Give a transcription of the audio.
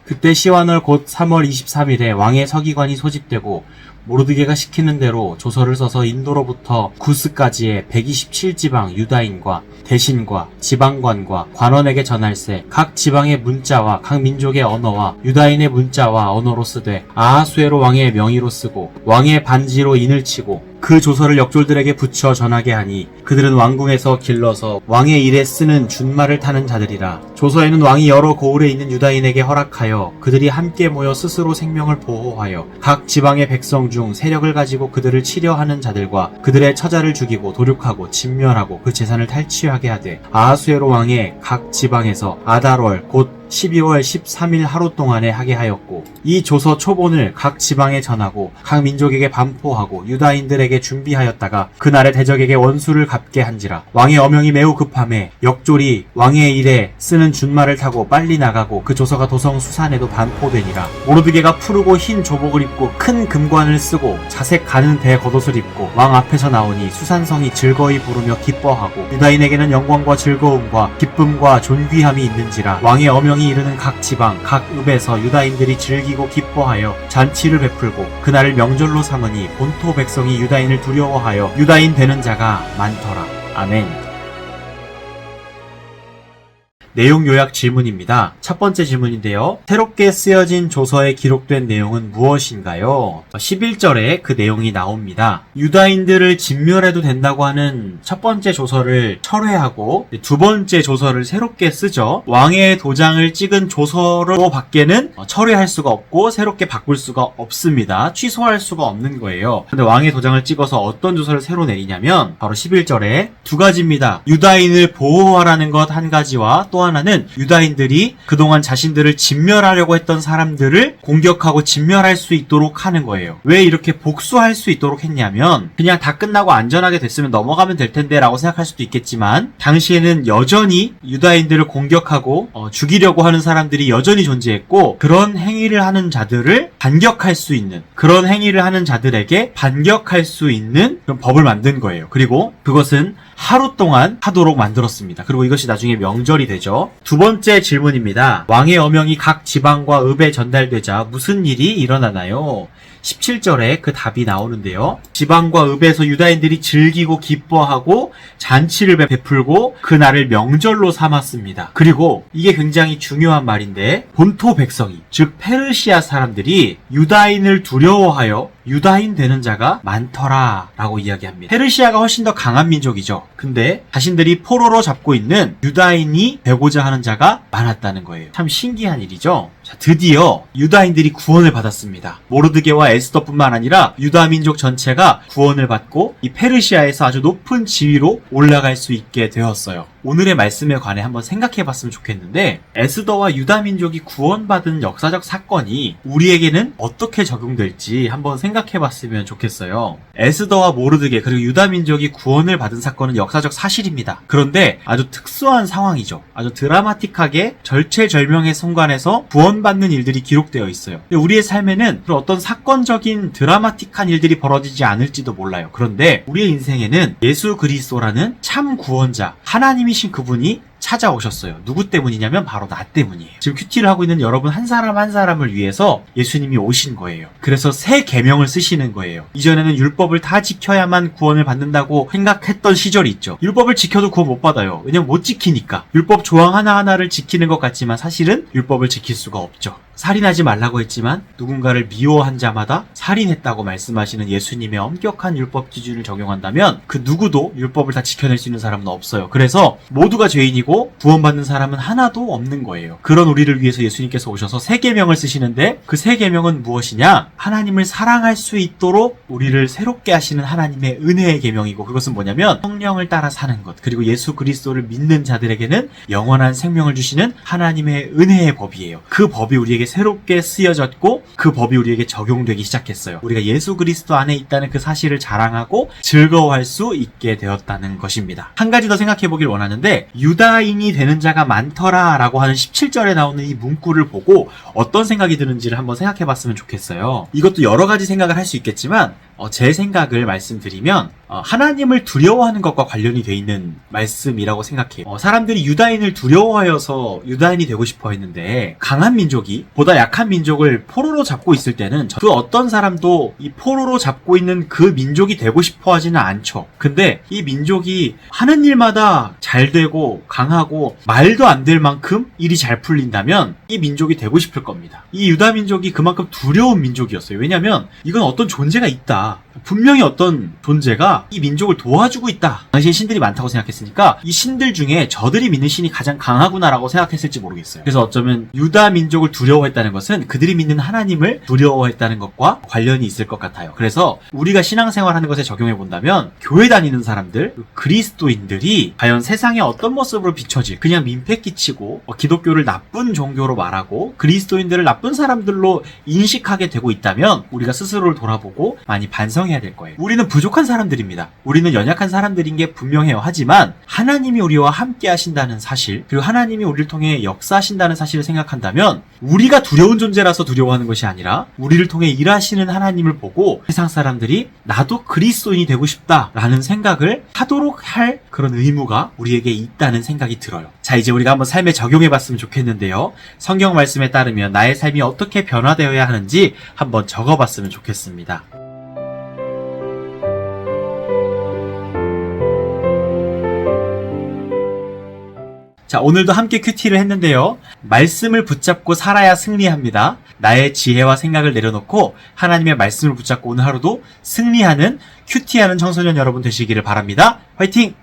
그때 시완월 곧 3월 23일에 왕의 서기관이 소집되고 모르드게가 시키는 대로 조서를 써서 인도로부터 구스까지의 127지방 유다인과 대신과 지방관과 관원에게 전할세. 각 지방의 문자와 각 민족의 언어와 유다인의 문자와 언어로 쓰되 아하수에로 왕의 명의로 쓰고 왕의 반지로 인을 치고 그 조서를 역졸들에게 붙여 전하게 하니 그들은 왕궁에서 길러서 왕의 일에 쓰는 준말을 타는 자들이라. 조서에는 왕이 여러 고을에 있는 유다인에게 허락하여 그들이 함께 모여 스스로 생명을 보호하여 각 지방의 백성 중 세력을 가지고 그들을 치려하는 자들과 그들의 처자를 죽이고 도륙하고 진멸하고 그 재산을 탈취하게 하되 아하수에로 왕의 각 지방에서 아달월 곧 12월 13일 하루 동안에 하게 하였고 이 조서 초본을 각 지방에 전하고 각 민족에게 반포하고 유다인들에게 준비하였다가 그날의 대적에게 원수를 갚게 한지라. 왕의 어명이 매우 급함에 역졸이 왕의 일에 쓰는 준말을 타고 빨리 나가고 그 조서가 도성 수산에도 반포되니라. 모르드게가 푸르고 흰 조복을 입고 큰 금관을 쓰고 자색 가는 대겉옷을 입고 왕 앞에서 나오니 수산성이 즐거이 부르며 기뻐하고 유다인에게는 영광과 즐거움과 기쁨과 존귀함이 있는지라. 왕의 어명이 이르는 각 지방 각 읍에서 유다인들이 즐기고 기뻐하여 잔치를 베풀고 그날을 명절로 삼으니 본토 백성이 유다인을 두려워하여 유다인 되는 자가 많더라. 아멘. 내용 요약 질문입니다. 첫 번째 질문인데요. 새롭게 쓰여진 조서에 기록된 내용은 무엇인가요? 11절에 그 내용이 나옵니다. 유다인들을 진멸해도 된다고 하는 첫 번째 조서를 철회하고 두 번째 조서를 새롭게 쓰죠. 왕의 도장을 찍은 조서로 밖에는 철회할 수가 없고 새롭게 바꿀 수가 없습니다. 취소할 수가 없는 거예요. 근데 왕의 도장을 찍어서 어떤 조서를 새로 내리냐면 바로 11절에 두 가지입니다. 유다인을 보호하라는 것 한 가지와 또 하나는 유다인들이 그동안 자신들을 진멸하려고 했던 사람들을 공격하고 진멸할 수 있도록 하는 거예요. 왜 이렇게 복수할 수 있도록 했냐면 그냥 다 끝나고 안전하게 됐으면 넘어가면 될 텐데 라고 생각할 수도 있겠지만 당시에는 여전히 유다인들을 공격하고 죽이려고 하는 사람들이 여전히 존재했고 그런 행위를 하는 자들을 반격할 수 있는 그런 행위를 하는 자들에게 반격할 수 있는 그런 법을 만든 거예요. 그리고 그것은 하루 동안 하도록 만들었습니다. 그리고 이것이 나중에 명절이 되죠. 두 번째 질문입니다. 왕의 어명이 각 지방과 읍에 전달되자 무슨 일이 일어나나요? 17절에 그 답이 나오는데요. 지방과 읍에서 유다인들이 즐기고 기뻐하고 잔치를 베풀고 그날을 명절로 삼았습니다. 그리고 이게 굉장히 중요한 말인데 본토 백성이 즉 페르시아 사람들이 유다인을 두려워하여 유다인 되는 자가 많더라 라고 이야기합니다. 페르시아가 훨씬 더 강한 민족이죠. 근데 자신들이 포로로 잡고 있는 유다인이 되고자 하는 자가 많았다는 거예요. 참 신기한 일이죠. 자, 드디어 유다인들이 구원을 받았습니다. 모르드게와 에스더뿐만 아니라 유다 민족 전체가 구원을 받고 이 페르시아에서 아주 높은 지위로 올라갈 수 있게 되었어요. 오늘의 말씀에 관해 한번 생각해 봤으면 좋겠는데 에스더와 유다 민족이 구원받은 역사적 사건이 우리에게는 어떻게 적용될지 한번 생각해 봤으면 좋겠어요. 에스더와 모르드게 그리고 유다 민족이 구원을 받은 사건은 역사적 사실입니다. 그런데 아주 특수한 상황이죠. 아주 드라마틱하게 절체절명의 순간에서 구원받는 일들이 기록되어 있어요. 근데 우리의 삶에는 그런 어떤 사건적인 드라마틱한 일들이 벌어지지 않을지도 몰라요. 그런데 우리의 인생에는 예수 그리스도라는 참 구원자 하나님이신 그분이 찾아오셨어요. 누구 때문이냐면 바로 나 때문이에요. 지금 큐티를 하고 있는 여러분 한 사람 한 사람을 위해서 예수님이 오신 거예요. 그래서 새 계명을 쓰시는 거예요. 이전에는 율법을 다 지켜야만 구원을 받는다고 생각했던 시절이 있죠. 율법을 지켜도 구원 못 받아요. 왜냐면 못 지키니까. 율법 조항 하나하나를 지키는 것 같지만 사실은 율법을 지킬 수가 없죠. 살인하지 말라고 했지만 누군가를 미워한 자마다 살인했다고 말씀하시는 예수님의 엄격한 율법 기준을 적용한다면 그 누구도 율법을 다 지켜낼 수 있는 사람은 없어요. 그래서 모두가 죄인이고 구원받는 사람은 하나도 없는 거예요. 그런 우리를 위해서 예수님께서 오셔서 새 계명을 쓰시는데 그 새 계명은 무엇이냐? 하나님을 사랑할 수 있도록 우리를 새롭게 하시는 하나님의 은혜의 계명이고 그것은 뭐냐면 성령을 따라 사는 것 그리고 예수 그리스도를 믿는 자들에게는 영원한 생명을 주시는 하나님의 은혜의 법이에요. 그 법이 우리에게 새롭게 쓰여졌고 그 법이 우리에게 적용되기 시작했어요. 우리가 예수 그리스도 안에 있다는 그 사실을 자랑하고 즐거워할 수 있게 되었다는 것입니다. 한 가지 더 생각해 보길 원하는데 유다인이 되는 자가 많더라 라고 하는 17절에 나오는 이 문구를 보고 어떤 생각이 드는지를 한번 생각해 봤으면 좋겠어요. 이것도 여러 가지 생각을 할 수 있겠지만 제 생각을 말씀드리면 하나님을 두려워하는 것과 관련이 돼 있는 말씀이라고 생각해요. 사람들이 유다인을 두려워하여서 유다인이 되고 싶어 했는데 강한 민족이 보다 약한 민족을 포로로 잡고 있을 때는 그 어떤 사람도 이 포로로 잡고 있는 그 민족이 되고 싶어 하지는 않죠. 근데 이 민족이 하는 일마다 잘 되고 강하고 말도 안 될 만큼 일이 잘 풀린다면 이 민족이 되고 싶을 겁니다. 이 유다 민족이 그만큼 두려운 민족이었어요. 왜냐하면 이건 어떤 존재가 있다. 분명히 어떤 존재가 이 민족을 도와주고 있다. 당시에 신들이 많다고 생각했으니까 이 신들 중에 저들이 믿는 신이 가장 강하구나라고 생각했을지 모르겠어요. 그래서 어쩌면 유다 민족을 두려워했다는 것은 그들이 믿는 하나님을 두려워했다는 것과 관련이 있을 것 같아요. 그래서 우리가 신앙생활하는 것에 적용해 본다면 교회 다니는 사람들, 그리스도인들이 과연 세상에 어떤 모습으로 비춰질, 그냥 민폐 끼치고 기독교를 나쁜 종교로 말하고 그리스도인들을 나쁜 사람들로 인식하게 되고 있다면 우리가 스스로를 돌아보고 많이 반성해야 될 거예요. 우리는 부족한 사람들입니다. 우리는 연약한 사람들인 게 분명해요. 하지만 하나님이 우리와 함께 하신다는 사실, 그리고 하나님이 우리를 통해 역사하신다는 사실을 생각한다면 우리가 두려운 존재라서 두려워하는 것이 아니라 우리를 통해 일하시는 하나님을 보고 세상 사람들이 나도 그리스도인이 되고 싶다라는 생각을 하도록 할 그런 의무가 우리에게 있다는 생각이 들어요. 자, 이제 우리가 한번 삶에 적용해봤으면 좋겠는데요. 성경 말씀에 따르면 나의 삶이 어떻게 변화되어야 하는지 한번 적어봤으면 좋겠습니다. 자, 오늘도 함께 큐티를 했는데요. 말씀을 붙잡고 살아야 승리합니다. 나의 지혜와 생각을 내려놓고 하나님의 말씀을 붙잡고 오늘 하루도 승리하는 큐티하는 청소년 여러분 되시기를 바랍니다. 화이팅!